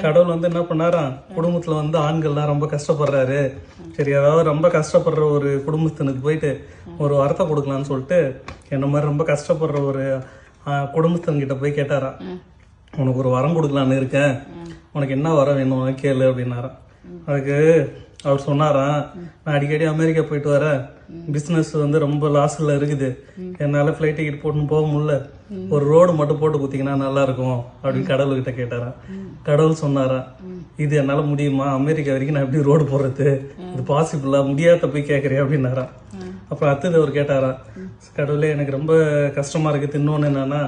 கடவுள் வந்து என்ன பண்ணாராம், குடும்பத்துல வந்து ஆண்கள்லாம் ரொம்ப கஷ்டப்படுறாரு, சரி அதாவது ரொம்ப கஷ்டப்படுற ஒரு குடும்பத்தினுக்கு போயிட்டு ஒரு வரத்தை கொடுக்கலான்னு சொல்லிட்டு என்ன மாதிரி ரொம்ப கஷ்டப்படுற ஒரு குடும்பத்தின்கிட்ட போய் கேட்டாராம், உனக்கு ஒரு வரம் கொடுக்கலான்னு இருக்கேன், உனக்கு என்ன வரம் வேணும் கேளு அப்படின்னாராம். அதுக்கு அவர் சொன்னாராம், நான் அடிக்கடி அமெரிக்கா போயிட்டு வரேன், பிஸ்னஸ் வந்து ரொம்ப லாஸ்ல இருக்குது, என்னால் ஃப்ளைட் டிக்கெட் போட்டுன்னு போக முடியல, ஒரு ரோடு மட்டும் போட்டு கொடுத்தீங்கன்னா நல்லா இருக்கும் அப்படின்னு கடவுள்கிட்ட கேட்டாராம். கடவுள் சொன்னாராம், இது என்னால் முடியுமா, அமெரிக்கா வரைக்கும் நான் எப்படி ரோடு போடுறது, இது பாசிபிளா, முடியாத போய் கேட்குறேன் அப்படின்னாராம். அப்புறம் அடுத்தது அவர் கேட்டாராம், கடவுளே எனக்கு ரொம்ப கஷ்டமா இருக்கு, இன்னொன்னு என்னன்னா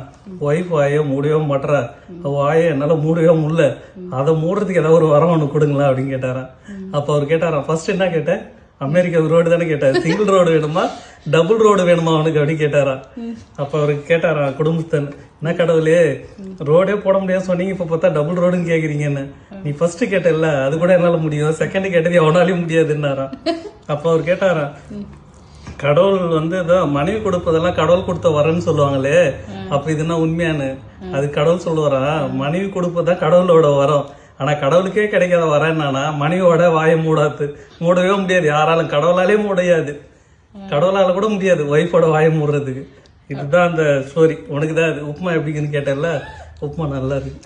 ஒய்ஃப் வாயை மூடவே மாட்டா, வாயை என்னால மூடவே முடியல, அதை மூடுறதுக்கு ஏதாவது ஒரு வரம் ஒன்று கொடுங்களா அப்படின்னு கேட்டாராம். அப்ப அவர் கேட்டாராம், ஃபர்ஸ்ட் என்ன கேட்டேன், அமெரிக்கா ரோடு தானே கேட்டார், சிங்கிள் ரோடு வேணுமா டபுள் ரோடு வேணுமா அவனுக்கு அப்படின்னு கேட்டாராம். அப்ப அவருக்கு கேட்டாராம் குடும்பத்தன், என்ன கடவுளே ரோடே போட முடியாது சொன்னீங்க, இப்ப பார்த்தா டபுள் ரோடுன்னு கேக்குறீங்கன்னு, நீ ஃபர்ஸ்ட் கேட்டல அது கூட என்னால முடியும், செகண்ட் கேட்டது எவனாலையும் முடியாதுன்னாராம். அப்ப அவர் கேட்டாராம், கடவுள் வந்து மனைவி கொடுப்பதெல்லாம் கடவுள் கொடுத்த வரன்னு சொல்லுவாங்களே, அப்ப இதுனா உண்மையானு, அது கடவுள் சொல்லுவாரா, மனைவி கொடுப்பதான் கடவுளோட வரம், ஆனா கடவுளுக்கே கிடைக்காத வரேன்னா மனைவியோட வாயை மூடவே முடியாது, யாராலும் கடவுளாலே முடியாது, கடவுளால கூட முடியாது ஒய்ஃபோட வாயை மூடுறதுக்கு. இதுதான் அந்த ஸ்டோரி. உனக்கு தான் உப்புமா எப்படின்னு கேட்டல, உப்புமா நல்லா இருக்கு.